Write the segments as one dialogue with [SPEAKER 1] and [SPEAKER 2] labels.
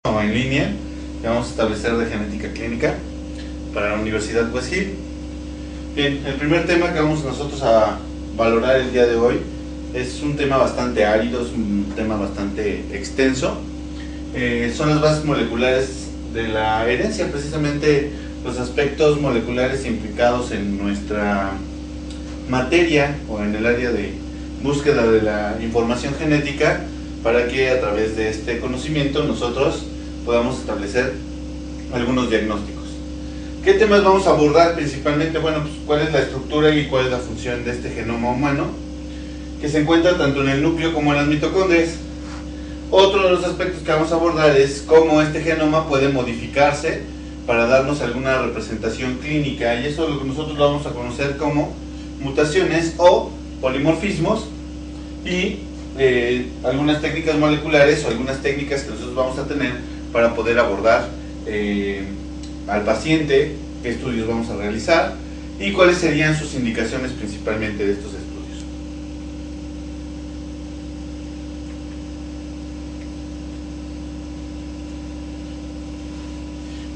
[SPEAKER 1] O en línea que vamos a establecer de genética clínica para la Universidad West Hill. Bien, el primer tema que vamos nosotros a valorar el día de hoy es un tema bastante árido, es un tema bastante extenso. Son las bases moleculares de la herencia, precisamente los aspectos moleculares implicados en nuestra materia o en el área de búsqueda de la información genética, para que a través de este conocimiento nosotros podamos establecer algunos diagnósticos. ¿Qué temas vamos a abordar principalmente? Bueno, pues cuál es la estructura y cuál es la función de este genoma humano, que se encuentra tanto en el núcleo como en las mitocondrias. Otro de los aspectos que vamos a abordar es cómo este genoma puede modificarse para darnos alguna representación clínica, y eso nosotros lo vamos a conocer como mutaciones o polimorfismos, y algunas técnicas moleculares o algunas técnicas que nosotros vamos a tener para poder abordar al paciente, qué estudios vamos a realizar y cuáles serían sus indicaciones principalmente de estos estudios.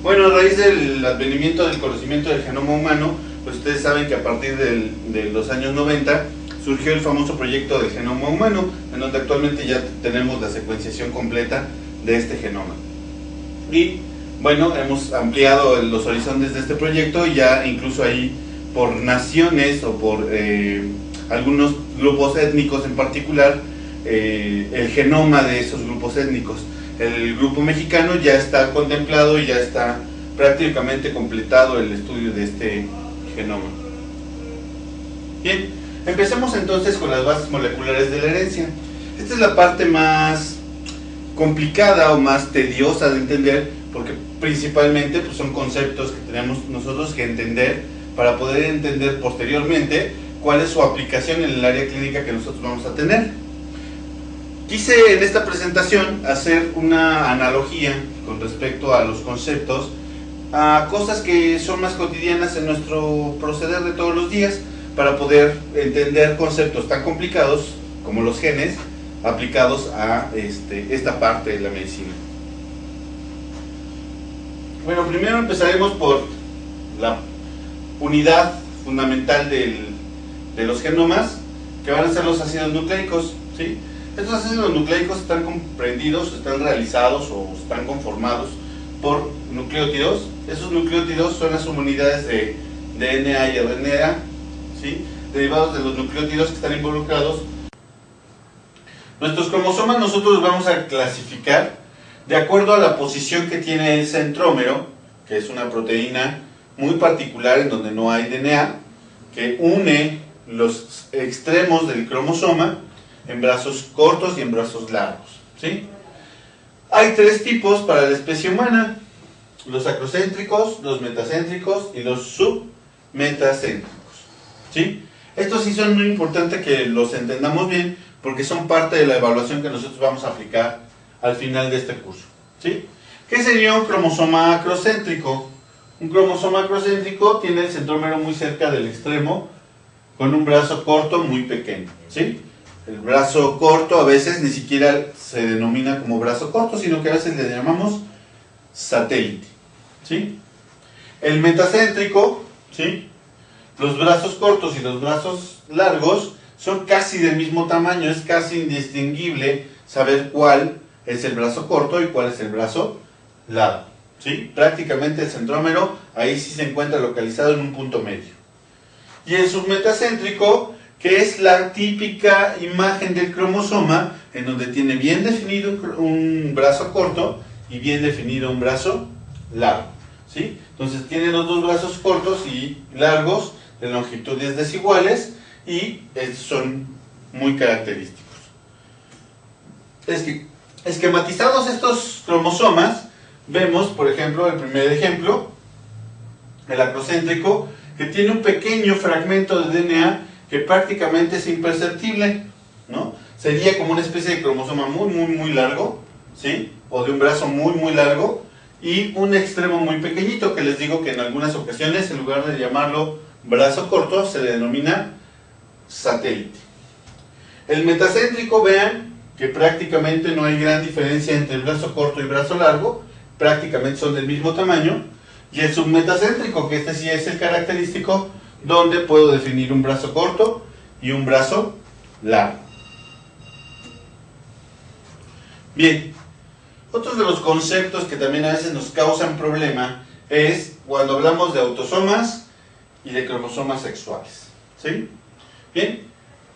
[SPEAKER 1] Bueno, a raíz del advenimiento del conocimiento del genoma humano, pues ustedes saben que a partir de los años 90 surgió el famoso proyecto del genoma humano, en donde actualmente ya tenemos la secuenciación completa de este genoma. Y bueno, hemos ampliado los horizontes de este proyecto, y ya incluso ahí por naciones o por algunos grupos étnicos en particular, el genoma de esos grupos étnicos. El grupo mexicano ya está contemplado y ya está prácticamente completado el estudio de este genoma. Bien, empecemos entonces con las bases moleculares de la herencia. Esta es la parte más complicada o más tediosa de entender, porque principalmente pues, son conceptos que tenemos nosotros que entender para poder entender posteriormente cuál es su aplicación en el área clínica que nosotros vamos a tener. Quise en esta presentación hacer una analogía con respecto a los conceptos, a cosas que son más cotidianas en nuestro proceder de todos los días, para poder entender conceptos tan complicados como los genes aplicados a esta parte de la medicina. Bueno, primero empezaremos por la unidad fundamental de los genomas, que van a ser los ácidos nucleicos, ¿sí? Estos ácidos nucleicos están comprendidos, están realizados o están conformados por nucleótidos. Esos nucleótidos son las subunidades de DNA y RNA, ¿sí? Derivados de los nucleótidos que están involucrados. Nuestros cromosomas nosotros los vamos a clasificar de acuerdo a la posición que tiene el centrómero, que es una proteína muy particular en donde no hay DNA, que une los extremos del cromosoma en brazos cortos y en brazos largos, ¿sí? Hay tres tipos para la especie humana: los acrocéntricos, los metacéntricos y los submetacéntricos, ¿sí? Estos sí son muy importantes que los entendamos bien, porque son parte de la evaluación que nosotros vamos a aplicar al final de este curso, ¿sí? ¿Qué sería un cromosoma acrocéntrico? Un cromosoma acrocéntrico tiene el centrómero muy cerca del extremo, con un brazo corto muy pequeño, ¿sí? El brazo corto a veces ni siquiera se denomina como brazo corto, sino que a veces le llamamos satélite, ¿sí? El metacéntrico, ¿sí? Los brazos cortos y los brazos largos son casi del mismo tamaño, es casi indistinguible saber cuál es el brazo corto y cuál es el brazo largo, ¿sí? Prácticamente el centrómero ahí sí se encuentra localizado en un punto medio. Y el submetacéntrico, que es la típica imagen del cromosoma, en donde tiene bien definido un brazo corto y bien definido un brazo largo, ¿sí? Entonces tiene los dos brazos cortos y largos de longitudes desiguales, y son muy característicos. Esquematizados estos cromosomas, vemos, por ejemplo, el primer ejemplo, el acrocéntrico, que tiene un pequeño fragmento de DNA que prácticamente es imperceptible, ¿no? Sería como una especie de cromosoma muy largo, ¿sí? O de un brazo muy largo, y un extremo muy pequeñito, que les digo que en algunas ocasiones, en lugar de llamarlo brazo corto, se le denomina satélite. El metacéntrico, vean, que prácticamente no hay gran diferencia entre el brazo corto y brazo largo, prácticamente son del mismo tamaño, y el submetacéntrico, que este sí es el característico, donde puedo definir un brazo corto y un brazo largo. Bien, otros de los conceptos que también a veces nos causan problema es cuando hablamos de autosomas y de cromosomas sexuales, ¿sí? Bien,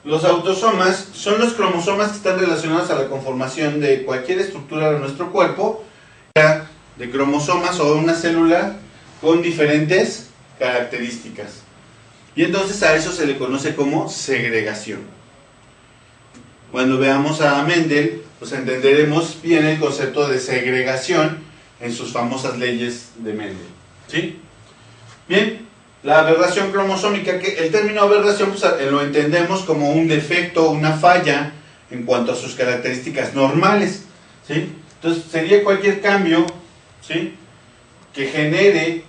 [SPEAKER 1] los autosomas son los cromosomas que están relacionados a la conformación de cualquier estructura de nuestro cuerpo, de cromosomas o una célula con diferentes características. Y entonces a eso se le conoce como segregación. Cuando veamos a Mendel, pues entenderemos bien el concepto de segregación en sus famosas leyes de Mendel, ¿sí? Bien, la aberración cromosómica, que el término aberración pues, lo entendemos como un defecto, una falla en cuanto a sus características normales, ¿sí? Entonces sería cualquier cambio, ¿sí?, que genere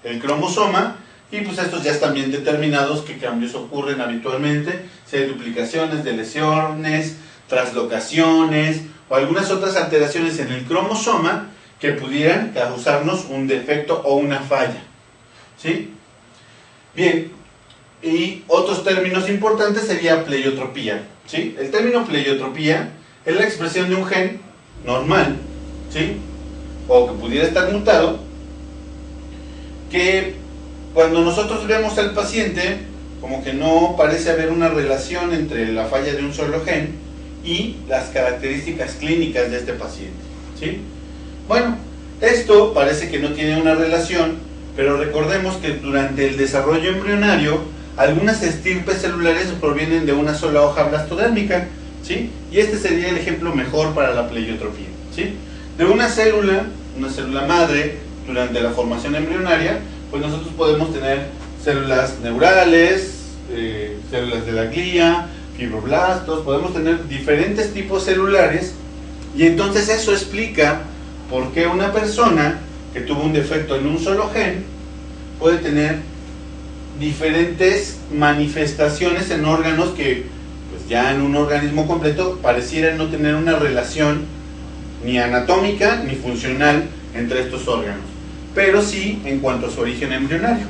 [SPEAKER 1] el cromosoma, y pues estos ya están bien determinados qué cambios ocurren habitualmente, si hay duplicaciones, deleciones, translocaciones o algunas otras alteraciones en el cromosoma que pudieran causarnos un defecto o una falla, ¿sí? Bien, y otros términos importantes sería pleiotropía, ¿sí? El término pleiotropía es la expresión de un gen normal, ¿sí?, o que pudiera estar mutado, que cuando nosotros vemos al paciente, como que no parece haber una relación entre la falla de un solo gen y las características clínicas de este paciente, ¿sí? Bueno, esto parece que no tiene una relación, pero recordemos que durante el desarrollo embrionario, algunas estirpes celulares provienen de una sola hoja blastodérmica, ¿sí? Y este sería el ejemplo mejor para la pleiotropía, ¿sí? De una célula madre, durante la formación embrionaria, pues nosotros podemos tener células neurales, células de la glía, fibroblastos, podemos tener diferentes tipos celulares, y entonces eso explica por qué una persona que tuvo un defecto en un solo gen puede tener diferentes manifestaciones en órganos que pues ya en un organismo completo parecieran no tener una relación ni anatómica ni funcional entre estos órganos, pero sí en cuanto a su origen embrionario.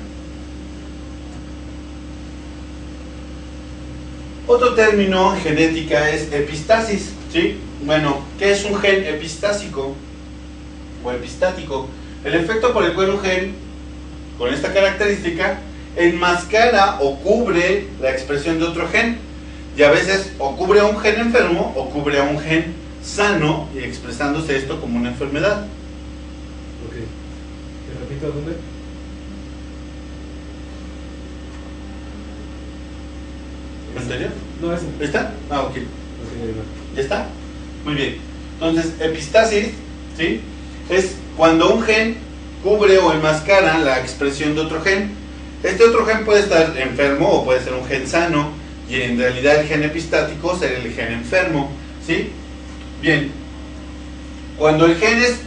[SPEAKER 1] Otro término en genética es epistasis, ¿sí? Bueno, ¿qué es un gen epistásico o epistático? El efecto por el cual un gen con esta característica enmascara o cubre la expresión de otro gen, y a veces o cubre a un gen enfermo o cubre a un gen sano, y expresándose esto como una enfermedad.
[SPEAKER 2] Ok, ¿te repito dónde?
[SPEAKER 1] ¿Anterior?
[SPEAKER 2] No, es.
[SPEAKER 1] ¿Está? Ah, ok.
[SPEAKER 2] Ok,
[SPEAKER 1] ¿Ya está? Muy bien. Entonces, epistasis, ¿sí?, es cuando un gen cubre o enmascara la expresión de otro gen. Este otro gen puede estar enfermo o puede ser un gen sano, y en realidad el gen epistático será el gen enfermo, ¿sí? Bien, cuando el gen es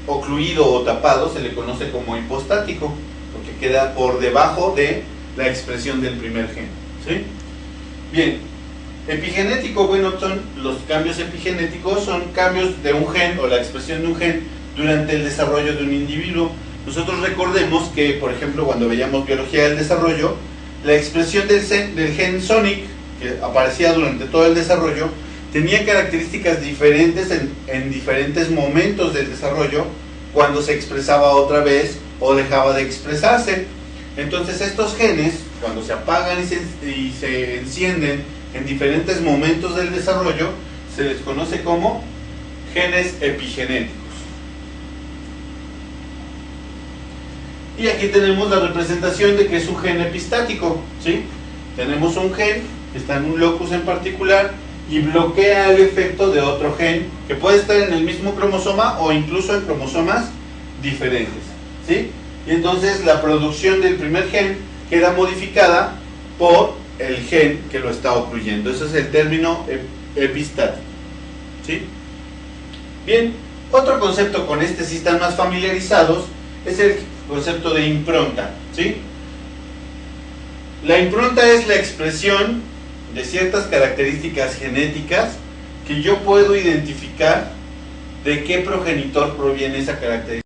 [SPEAKER 1] ocluido o tapado se le conoce como hipostático, porque queda por debajo de la expresión del primer gen, ¿sí? Bien, epigenético, bueno, son los cambios epigenéticos, son cambios de un gen o la expresión de un gen durante el desarrollo de un individuo. Nosotros recordemos que, por ejemplo, cuando veíamos biología del desarrollo, la expresión del gen SONIC, que aparecía durante todo el desarrollo, tenía características diferentes en diferentes momentos del desarrollo, cuando se expresaba otra vez o dejaba de expresarse. Entonces estos genes, cuando se apagan y se encienden en diferentes momentos del desarrollo, se les conoce como genes epigenéticos. Y aquí tenemos la representación de que es un gen epistático, ¿sí? Tenemos un gen que está en un locus en particular y bloquea el efecto de otro gen que puede estar en el mismo cromosoma o incluso en cromosomas diferentes, ¿sí? Y entonces la producción del primer gen queda modificada por el gen que lo está ocluyendo. Ese es el término epistático, ¿sí? Bien, otro concepto con este, si están más familiarizados, es el concepto de impronta, ¿sí? La impronta es la expresión de ciertas características genéticas que yo puedo identificar de qué progenitor proviene esa característica.